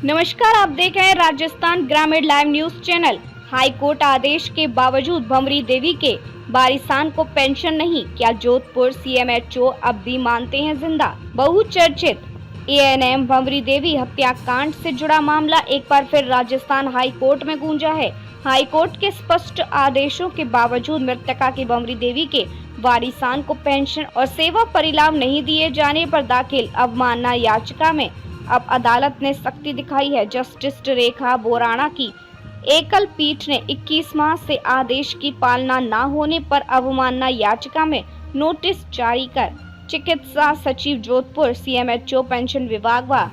नमस्कार, आप देख रहे हैं राजस्थान ग्रामीण live news channel. High court आदेश के बावजूद भंवरी देवी के वारिसान को पेंशन नहीं, क्या जोधपुर सीएमएचओ अब भी मानते हैं जिंदा। बहुचर्चित एएनएम भंवरी देवी हत्याकांड से जुड़ा मामला एक बार फिर राजस्थान हाई कोर्ट में गूंजा है। हाई कोर्ट के स्पष्ट आदेशों के बावजूद मृतका की भंवरी देवी के वारिसान को पेंशन और सेवा परिलाभ नहीं दिए जाने पर दाखिल अवमानना याचिका में अब अदालत ने सख्ती दिखाई है। जस्टिस रेखा बोराणा की एकल पीठ ने 21 माह से आदेश की पालना न होने पर अवमानना याचिका में नोटिस जारी कर चिकित्सा सचिव जोधपुर, सीएमएचओ, पेंशन विभाग व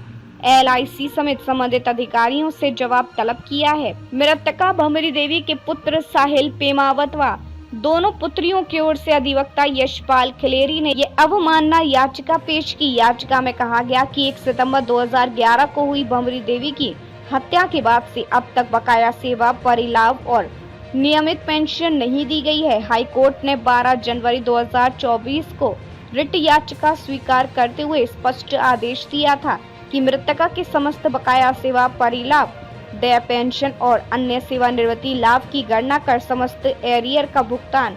एलआईसी समेत संबंधित अधिकारियों से जवाब तलब किया है। मृतका भंवरी देवी के पुत्र साहिल पेमावत व दोनों पुत्रियों की ओर से अधिवक्ता यशपाल खिलेरी ने ये अवमानना याचिका पेश की। याचिका में कहा गया कि 1 सितंबर 2011 को हुई भंवरी देवी की हत्या के बाद से अब तक बकाया सेवा परिलाभ और नियमित पेंशन नहीं दी गई है। हाई कोर्ट ने 12 जनवरी 2024 को रिट याचिका स्वीकार करते हुए स्पष्ट आदेश दिया था कि मृतका के समस्त बकाया सेवा परिलाभ, दया पेंशन और अन्य सेवानिवृत्ति लाभ की गणना कर समस्त एरियर का भुगतान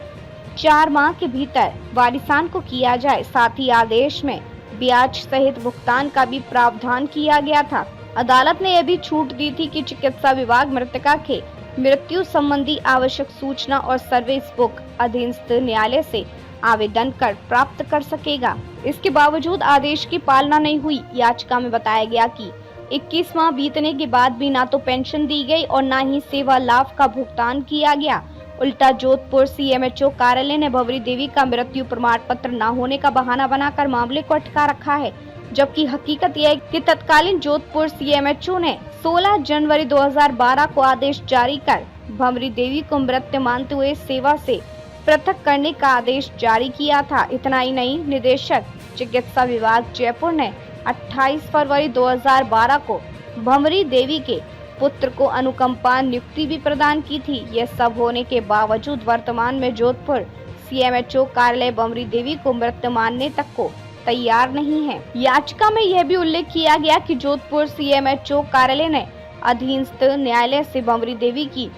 4 माह के भीतर वारिसान को किया जाए। साथ ही आदेश में ब्याज सहित भुगतान का भी प्रावधान किया गया था। अदालत ने यह भी छूट दी थी कि चिकित्सा विभाग मृतका के मृत्यु संबंधी आवश्यक सूचना और सर्विस बुक अधीनस्थ न्यायालय से आवेदन कर प्राप्त कर सकेगा। इसके बावजूद आदेश की पालना नहीं हुई। याचिका में बताया गया कि 21 माह बीतने के बाद भी ना तो पेंशन दी गई और ना ही सेवा लाभ का भुगतान किया गया। उल्टा जोधपुर सीएमएचओ कार्यालय ने भंवरी देवी का मृत्यु प्रमाण पत्र न होने का बहाना बनाकर मामले को अटका रखा है, जबकि हकीकत यह है कि तत्कालीन जोधपुर सीएमएचओ ने 16 जनवरी 2012 को आदेश जारी कर भंवरी देवी को मृत मानते हुए सेवा से पृथक करने का आदेश जारी किया था। इतना ही नहीं, निदेशक चिकित्सा विभाग जयपुर ने 28 फरवरी 2012 को भंवरी देवी के पुत्र को अनुकंपा नियुक्ति भी प्रदान की थी। यह सब होने के बावजूद वर्तमान में जोधपुर सीएमएचओ कार्यालय भंवरी देवी को मृत मानने तक को तैयार नहीं है। याचिका में यह भी उल्लेख किया गया कि जोधपुर सीएमएचओ कार्यालय ने अधीनस्थ न्यायालय से भंवरी देवी की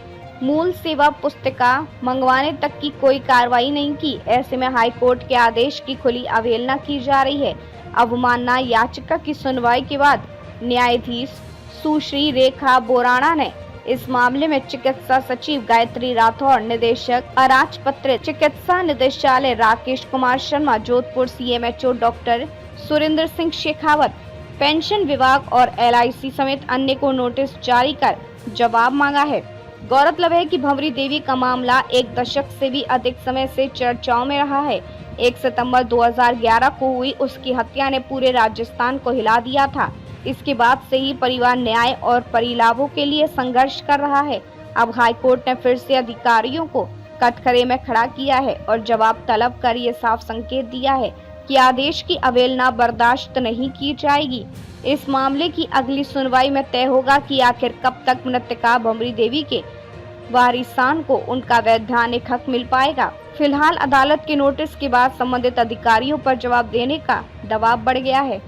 मूल सेवा पुस्तिका मंगवाने तक की कोई कार्रवाई नहीं की। ऐसे में हाई कोर्ट के आदेश की खुली अवहेलना की जा रही है। अवमानना याचिका की सुनवाई के बाद न्यायाधीश सुश्री रेखा बोराणा ने इस मामले में चिकित्सा सचिव गायत्री राठौर, निदेशक अराजपत्रित चिकित्सा निदेशालय Rakesh Kumar Sharma, Jodhpur CMHO doctor Surendra Singh Shekhawat, pension विभाग और एलआईसी समेत अन्य को नोटिस जारी कर जवाब मांगा है। गौरतलब है कि भंवरी देवी का मामला 1 दशक से भी अधिक समय से चर्चाओं में रहा है। 1 सितंबर 2011 को हुई उसकी हत्या ने पूरे राजस्थान को हिला दिया था। इसके बाद से ही परिवार न्याय और परिलाभों के लिए संघर्ष कर रहा है। अब हाई कोर्ट ने फिर से अधिकारियों को कटघरे में खड़ा किया है और जवाब तलब कर ये साफ संकेत दिया है कि आदेश की अवहेलना बर्दाश्त नहीं की जाएगी। इस मामले की अगली सुनवाई में तय होगा कि आखिर कब तक मृतका भंवरी देवी के वारिसान को उनका वैधानिक हक मिल पाएगा। फिलहाल अदालत के नोटिस के बाद संबंधित अधिकारियों पर जवाब देने का दबाव बढ़ गया है।